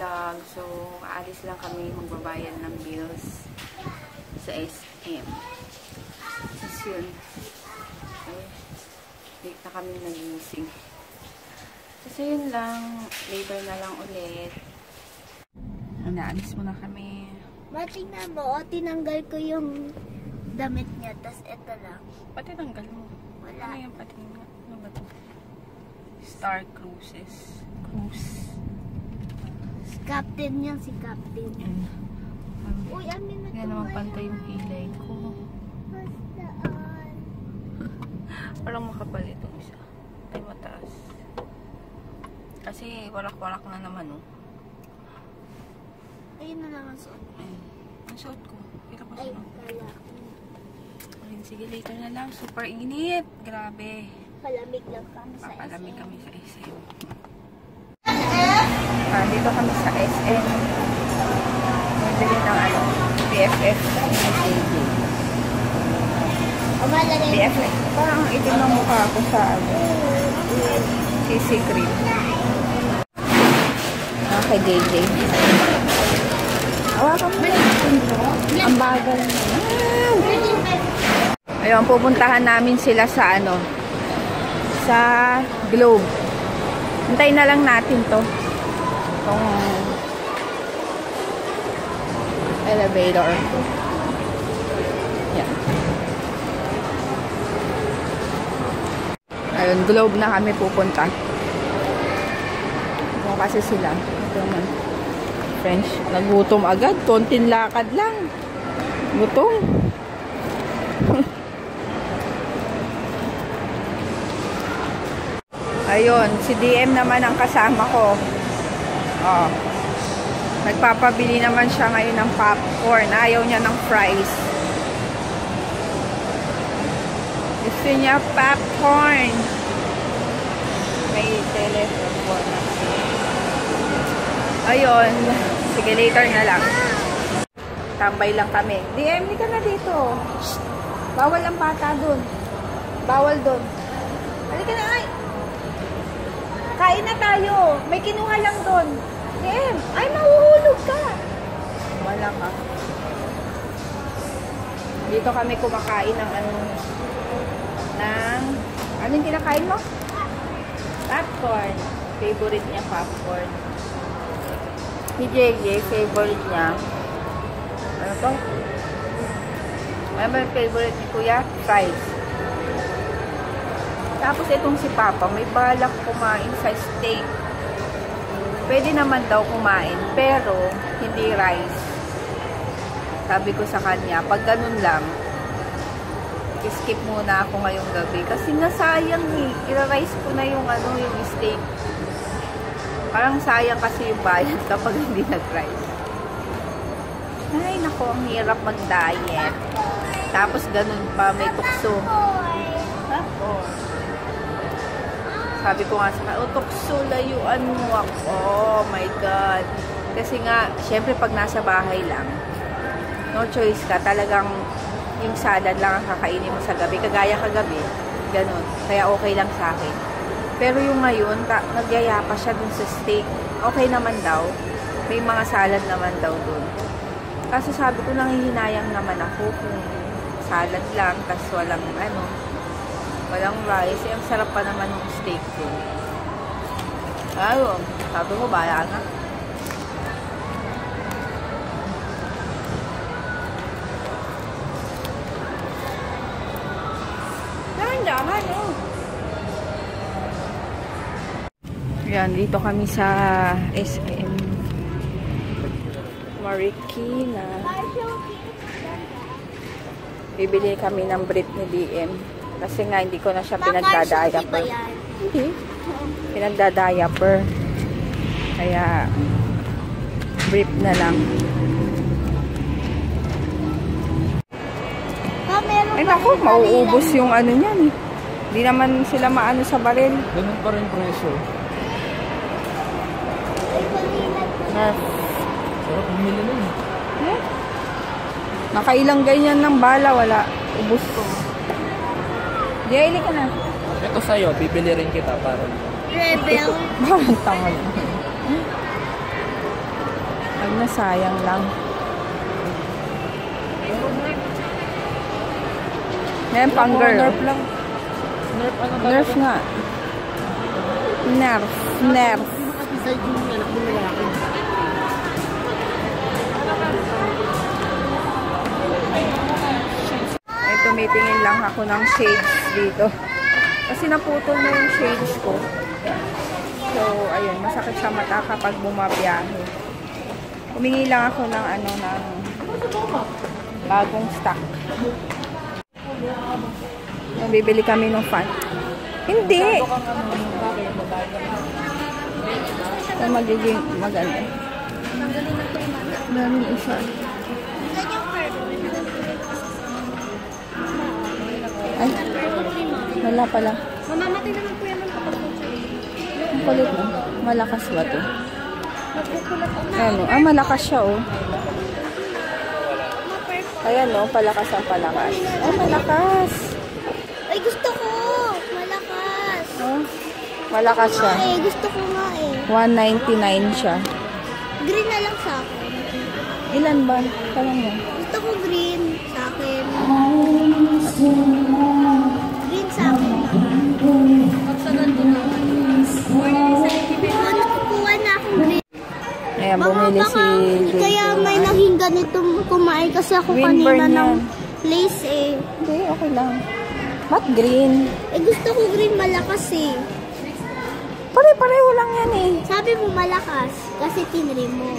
vlog. So, aalis lang kami magbabayad ng bills sa SM. Tapos yun. Okay. Late na kami nagising. Kasi yun lang. Later na lang ulit. Naalis muna kami. Tingnan mo, tinanggal ko yung damit niya. Tapos ito lang. Pati tanggal mo. Wala. Ano yung pati nga? Ano ba ito? Star Cruises. Cruise. Captain yan, si Captain. Uy, amin na yan naman pantay yung kilay ko. Parang makapal itong isa. Ay, mataas. Kasi walak-walak na naman, oh. Ayun na naman suot. Ay, ang suot ko. Kita ko Ay, suot. kala. Ayun, sige, later na lang. Super init. Grabe. Palamig lang kami sa Papalamig SM. kami sa SM. Dito kami sa SM. Bibili ng ano, BFF. BFF. Parang itim ng mukha ako sa ano, CC cream. Kay JJ. Hawakan mo na. Ang bagal na. Ayun, pupuntahan namin sila sa ano, sa Globe. Hintayin na lang natin to. Itong elevator. Yan. Ayun, Globe na kami pupunta. Ito kasi sila. Ito naman. French. Nagutom agad. Konting lakad lang. Gutom. Ayun, si DM naman ang kasama ko. Oh. Nagpapabili naman siya ngayon ng popcorn. Ayaw niya ng fries. Gusto niya popcorn. May telephone na. Ayun. Sige, later na lang. Tambay lang kami. DM, hindi ka na dito. Shh. Bawal ang bata dun. Bawal dun. Halika na, ay. Kain na tayo. May kinuha lang doon. DM, ay mahuhulog ka. Wala ka. Dito kami kumakain ng ano, anong kinakain mo? Popcorn. Favorite niya popcorn. Si JJ, favorite niya. Ano to? Ano ba yung favorite ni Kuya? Fries. Tapos itong si Papa, may balak kumain sa steak. Pwede naman daw kumain, pero hindi rice. Sabi ko sa kanya, pag ganun lang, skip muna ako ngayong gabi. Kasi nga sayang eh. I-rice ko na yung ano, yung steak. Parang sayang kasi yung bayad kapag hindi nag-rice. Ay, naku, ang hirap mag-diet. Tapos ganun pa, may tukso. Sabi ko nga sa kanya, tukso, layuan mo ako. Oh my God. Kasi nga, syempre pag nasa bahay lang, no choice ka. Talagang yung salad lang ang kakainin mo sa gabi. Kagaya kagabi, ganun. Kaya okay lang sa akin. Pero yung ngayon, nagyayapa siya dun sa steak. Okay naman daw. May mga salad naman daw dun. Kasi sabi ko, nangihinayang naman ako kung salad lang, tas walang ano, walang rice. Ang sarap pa naman ng steak ko. Ayun, sabi ko, bala na. Dahan-dahan, oh. Yan, dito kami sa SM Marikina. Bibili kami ng brief ni DM. Kasi nga, hindi ko na siya pinagdadaya-per. Hindi. Pinagdadaya-per. Kaya, brief na lang. Ay, naku, mauubos yung ano niyan. Hindi naman sila maano sa baril. Ganun pa rin presyo. Nerf. Sarap bumili nun. Eh? Nakailang ganyan ng bala, wala. Ubus ko. Jaili ka na. Ito sa'yo, bibili rin kita para. Rebel. Parang tanga lang. Pag nasayang lang. Yan, pang girl. Nerf lang. Nerf ano ba? Nerf nga. Nerf. Nerf. Decide yung anak mo lalaki. Ay, tumitingin lang ako ng shades dito. Kasi naputol na yung shades ko. So, ayun, masakit sa mata kapag bumabiyahe. Humingi lang ako ng ano, ng bagong stock. So, bibili kami ng fan. Hindi! So, magiging maganda. Daming isa. Ay, wala pala. Mamamatay naman po yan ng kapag Ang kulit mo. Malakas ba ito? Ano? Ah, malakas siya, oh. Ayan, oh. Palakas ang palakas. Oh, malakas. Ay, gusto ko! Malakas! Oh, malakas siya. Ay, gusto ko nga eh. 199 siya. Green na lang sa akin. Ilan ba? Tanong mo. Gusto ko green sa akin. Green sa akin. Pagsagan din naman. Kukuha na akong green. Ayan, bumili si Jay. Kaya may naging ganitong kumain kasi ako Windburn kanina ng yan. lace eh. Hindi, okay lang. Ba't green? Eh gusto ko green malakas eh. Pare-pareho lang yan eh. Sabi mo malakas kasi tinri mo.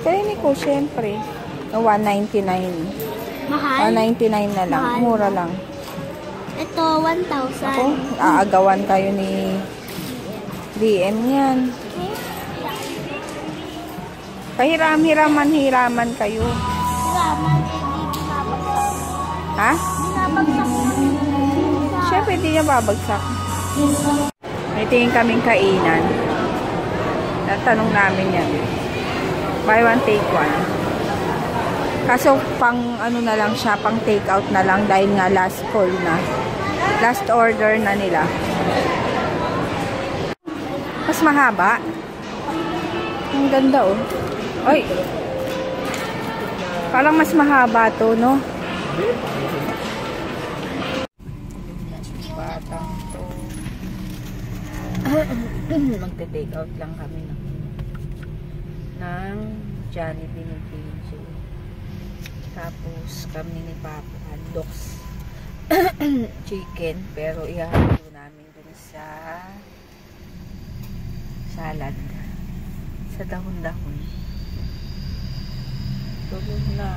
Kainin ko, syempre. 199. Mahal? 199 na lang. Mahal. Mura lang. Ito, 1,000. Ako, aagawan kayo ni DM yan. Pahiram-hiraman kayo. Salamat eh, di binabagsak. Ha? Binabagsak mo. Syempre, hindi niya babagsak. May tingin kaming kainan. Natanong namin yan. Buy one, take one. Kaso, pang ano na lang siya, pang take out na lang dahil nga last call na. Last order na nila. Mas mahaba. Ang ganda, oh. Oy! Parang mas mahaba to, no? Batang to. Magte-take out lang kami ng Jollibee ni PJ. Tapos kami ni Papa hotdogs. Chicken, pero ihahalo namin dun sa salad. Sa dahon-dahon. Tulog na.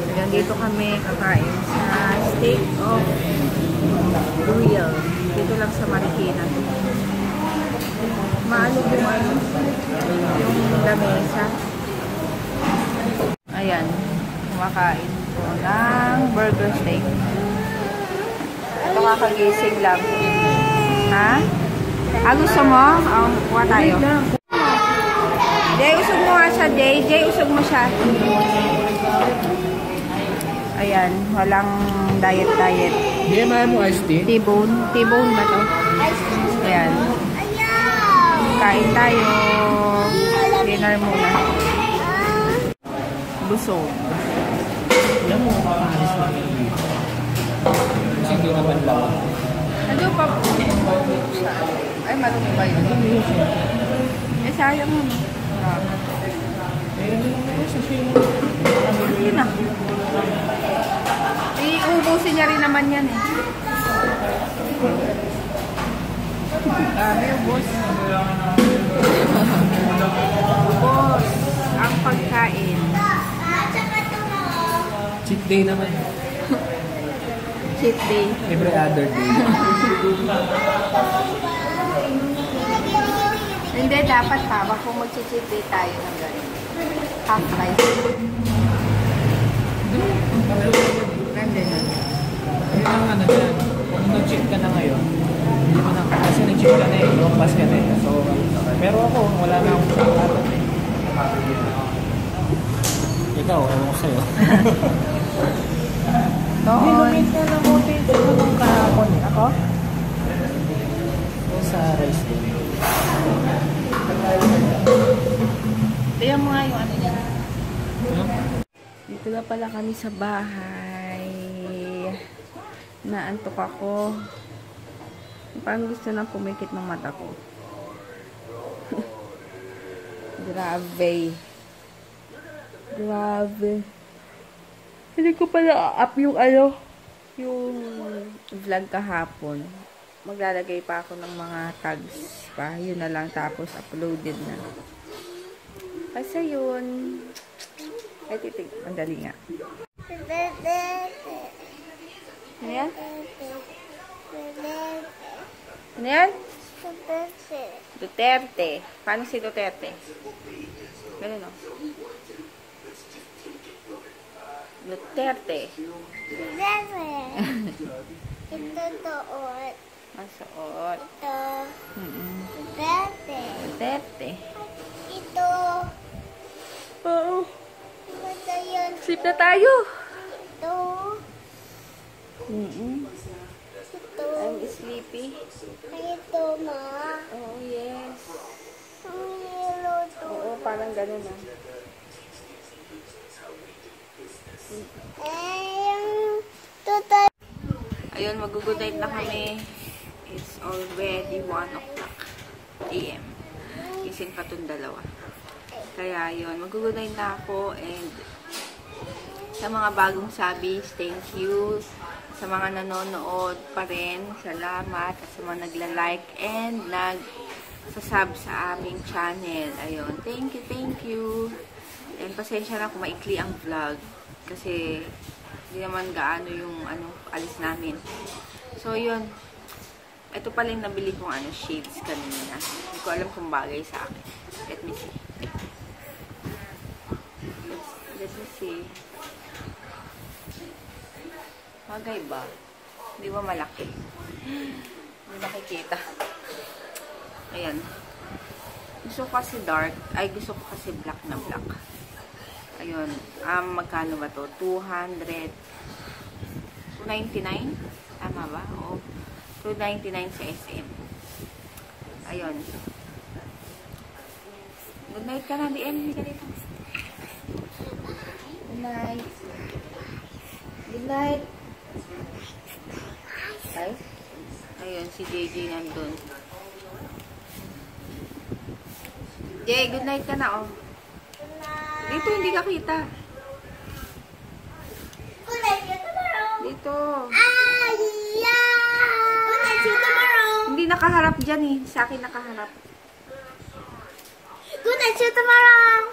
Hanggang dito kami kakain sa steak of Royal. Dito lang sa Marikina. Maalog yung ano, yung lamesa. Ayan. Kumakain ko ng burger steak. Ito kakagising lang. Ha? Ah, gusto mo? Kuha tayo. Jay, usog mo nga siya, Jay. Jay, usog mo siya. Ayan, walang diet-diet. Hindi, mahal mo iced tea? T-bone. T-bone ba to? Ayan. Kain tayo. Dinner muna. Busog. Yan mo, makakalis lang yung dito. Kasi hindi naman lang. Ano pa? Ay, marumi ba yun? Eh, sayang mo. Yun na. Iubusin niya rin naman yan eh. Dami ubos. Ubos. Ang pagkain. Cheat day naman. Cheat day. Every other day. Hindi, dapat pa. Kung mag-cheat day tayo ng gano'n. Half price. Ganda na. Ayun ang ano dyan. Kung nag-cheat ka na ngayon, hindi mo na, kasi nag-cheat ka na eh. Lumpas ka na eh. So, pero ako, wala na akong pagkakatan eh. Ikaw, ewan ko sa'yo. Noon. Nilumit ka na mo dito nung kahapon eh. Ako? sa rice din. Tingnan mo nga yung ano niya. Hmm? Dito na pala kami sa bahay. Naantok ako. Parang gusto nang pumikit ng mata ko. Grabe. Grabe. Hindi ko pala up yung ano, yung vlog kahapon. Maglalagay pa ako ng mga tags pa. Yun na lang, tapos uploaded na. Kasi yun. Ay, titig. Mandali nga. Ano yan? Ano yan? Duterte. Paano si Duterte? Ganun o. Duterte. Ito doon. Masuot. Ito. Duterte. Ito. Oo. Ito yun. Sleep na tayo. Ito. Ito. I'm sleepy. Ito, ma. Oh, yes. Ang yellow to. Oo, parang ganun ah. Yung tutal. Ayun, mag-good night na kami. It's already 1 o'clock AM. Gising pa itong dalawa. Kaya yun, mag-good night na ako. And sa mga bagong subbies, thank you. Sa mga nanonood pa rin, salamat. At sa mga nagla-like and nag-sub sa aming channel. Ayun, thank you. And pasensya na kung maikli ang vlog. Kasi hindi naman gaano yung alis namin. So, yun. Ito pala yung nabili kong shades kanina. Hindi ko alam kung bagay sa akin. Let me see. Let me see. Bagay ba? Hindi ba malaki? Hindi nakikita. Ayan. Gusto ko kasi dark. Ay, gusto ko kasi black na black. Ayun. Magkano ba to? 299? Tama ba? Oo. 299 sa SM. Ayun. Good night ka na, DM. Hindi ka dito. Good night. Good night. Ay. Ayun, si JJ nandun. Jay, good night ka na, oh. Dito, hindi ka kita. Dito. Hindi nakaharap dyan eh. Sa akin nakaharap. Good night, see you tomorrow.